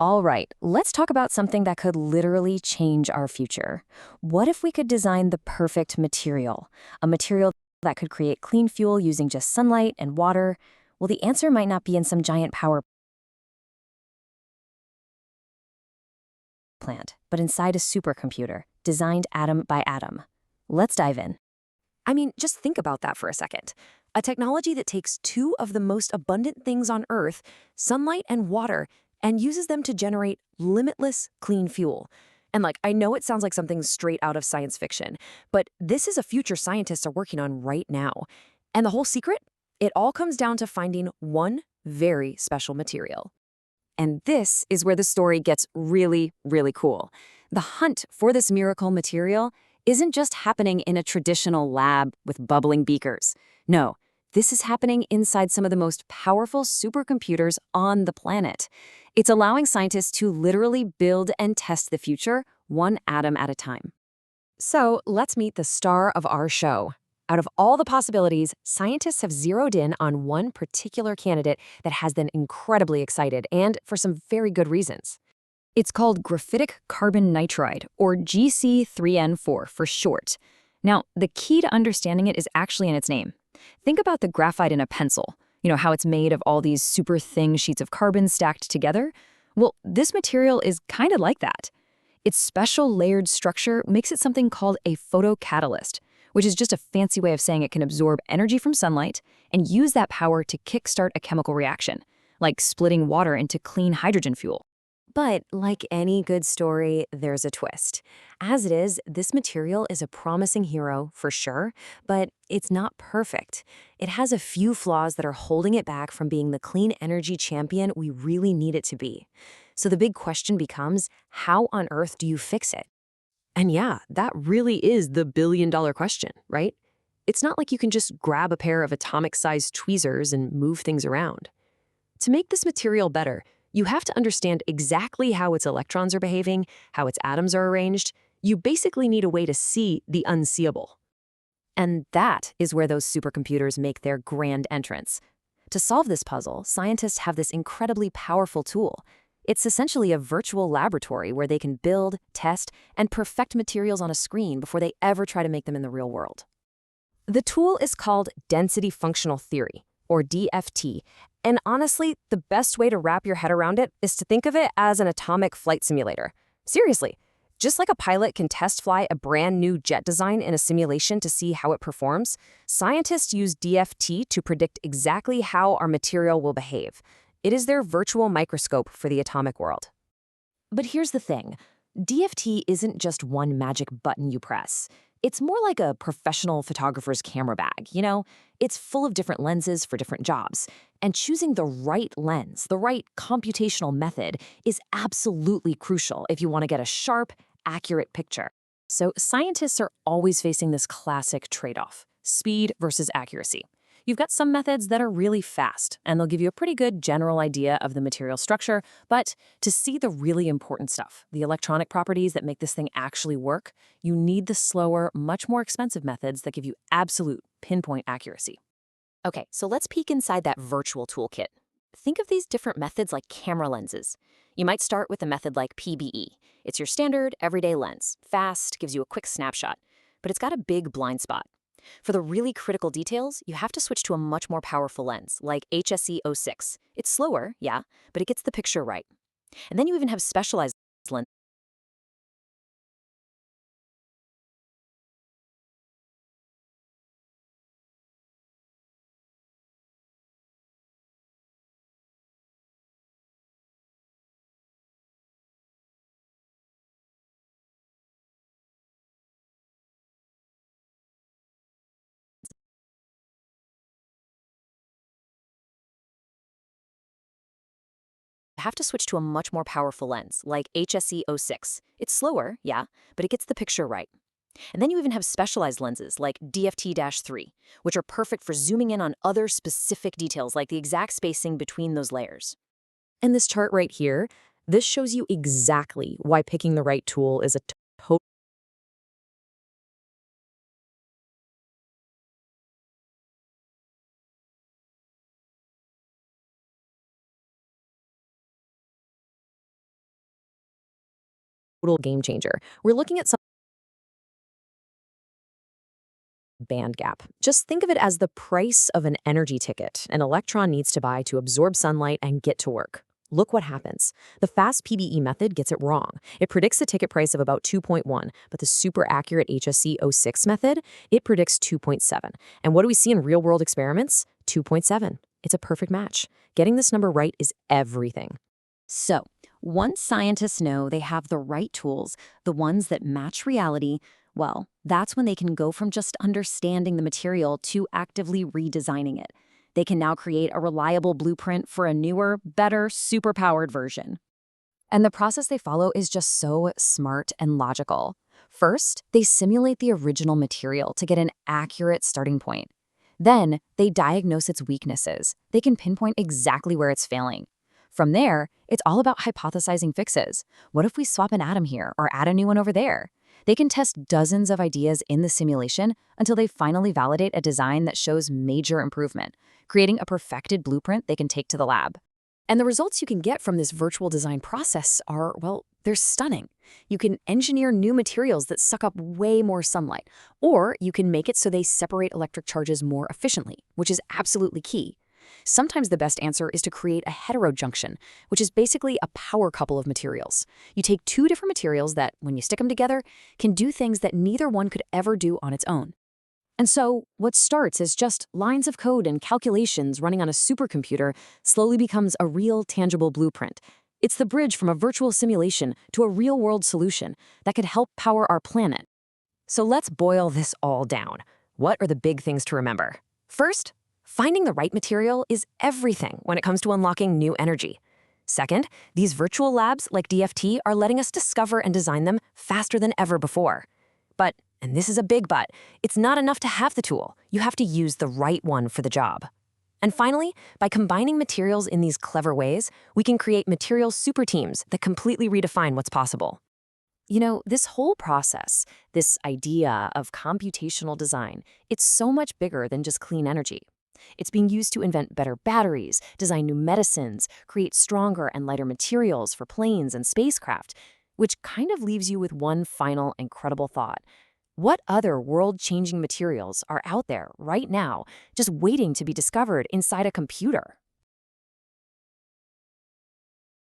All right, let's talk about something that could literally change our future. What if we could design the perfect material? A material that could create clean fuel using just sunlight and water? Well, the answer might not be in some giant power plant, but inside a supercomputer, designed atom by atom. Let's dive in. I mean, just think about that for a second. A technology that takes two of the most abundant things on Earth, sunlight and water, and uses them to generate limitless clean fuel. And I know it sounds like something straight out of science fiction, but this is a future scientists are working on right now. And the whole secret? It all comes down to finding one very special material. And this is where the story gets really, really cool. The hunt for this miracle material isn't just happening in a traditional lab with bubbling beakers. No, this is happening inside some of the most powerful supercomputers on the planet. It's allowing scientists to literally build and test the future one atom at a time. So let's meet the star of our show. Out of all the possibilities, scientists have zeroed in on one particular candidate that has them incredibly excited, and for some very good reasons. It's called graphitic carbon nitride, or g-C3N4 for short. Now, the key to understanding it is actually in its name. Think about the graphite in a pencil. You know how it's made of all these super thin sheets of carbon stacked together? Well, this material is kind of like that. Its special layered structure makes it something called a photocatalyst, which is just a fancy way of saying it can absorb energy from sunlight and use that power to kickstart a chemical reaction, like splitting water into clean hydrogen fuel. But like any good story, there's a twist. As it is, this material is a promising hero for sure, but it's not perfect. It has a few flaws that are holding it back from being the clean energy champion we really need it to be. So the big question becomes, how on earth do you fix it? And yeah, that really is the billion-dollar question, right? It's not like you can just grab a pair of atomic-sized tweezers and move things around. To make this material better, you have to understand exactly how its electrons are behaving, how its atoms are arranged. You basically need a way to see the unseeable. And that is where those supercomputers make their grand entrance. To solve this puzzle, scientists have this incredibly powerful tool. It's essentially a virtual laboratory where they can build, test, and perfect materials on a screen before they ever try to make them in the real world. The tool is called density functional theory, or DFT, and honestly, the best way to wrap your head around it is to think of it as an atomic flight simulator. Seriously, just like a pilot can test fly a brand new jet design in a simulation to see how it performs, scientists use DFT to predict exactly how our material will behave. It is their virtual microscope for the atomic world. But here's the thing. DFT isn't just one magic button you press. It's more like a professional photographer's camera bag, you know? It's full of different lenses for different jobs. And choosing the right lens, the right computational method, is absolutely crucial if you want to get a sharp, accurate picture. So scientists are always facing this classic trade-off: speed versus accuracy. You've got some methods that are really fast, and they'll give you a pretty good general idea of the material structure, but to see the really important stuff, the electronic properties that make this thing actually work, you need the slower, much more expensive methods that give you absolute pinpoint accuracy. Okay, so let's peek inside that virtual toolkit. Think of these different methods like camera lenses. You might start with a method like PBE. It's your standard, everyday lens. Fast, gives you a quick snapshot, but it's got a big blind spot. For the really critical details, you have to switch to a much more powerful lens, like HSE-06. It's slower, yeah, but it gets the picture right. And then you even have specialized lenses have to switch to a much more powerful lens, like HSE-06. It's slower, yeah, but it gets the picture right. And then you even have specialized lenses, like DFT-3, which are perfect for zooming in on other specific details, like the exact spacing between those layers. And this chart right here, this shows you exactly why picking the right tool is a total total game changer. We're looking at some band gap. Just think of it as the price of an energy ticket an electron needs to buy to absorb sunlight and get to work. Look what happens. The fast PBE method gets it wrong. It predicts the ticket price of about 2.1, but the super accurate HSC06 method, it predicts 2.7. And what do we see in real-world experiments? 2.7. It's a perfect match. Getting this number right is everything. So, once scientists know they have the right tools, the ones that match reality, well, that's when they can go from just understanding the material to actively redesigning it. They can now create a reliable blueprint for a newer, better, superpowered version. And the process they follow is just so smart and logical. First, they simulate the original material to get an accurate starting point. Then, they diagnose its weaknesses. They can pinpoint exactly where it's failing. From there, it's all about hypothesizing fixes. What if we swap an atom here or add a new one over there? They can test dozens of ideas in the simulation until they finally validate a design that shows major improvement, creating a perfected blueprint they can take to the lab. And the results you can get from this virtual design process are, well, they're stunning. You can engineer new materials that suck up way more sunlight, or you can make it so they separate electric charges more efficiently, which is absolutely key. Sometimes the best answer is to create a heterojunction, which is basically a power couple of materials. You take two different materials that, when you stick them together, can do things that neither one could ever do on its own. And so, what starts as just lines of code and calculations running on a supercomputer slowly becomes a real, tangible blueprint. It's the bridge from a virtual simulation to a real-world solution that could help power our planet. So let's boil this all down. What are the big things to remember? First, finding the right material is everything when it comes to unlocking new energy. Second, these virtual labs like DFT are letting us discover and design them faster than ever before. But, and this is a big but, it's not enough to have the tool. You have to use the right one for the job. And finally, by combining materials in these clever ways, we can create material super teams that completely redefine what's possible. You know, this whole process, this idea of computational design, it's so much bigger than just clean energy. It's being used to invent better batteries, design new medicines, create stronger and lighter materials for planes and spacecraft, which kind of leaves you with one final incredible thought. What other world-changing materials are out there right now, just waiting to be discovered inside a computer?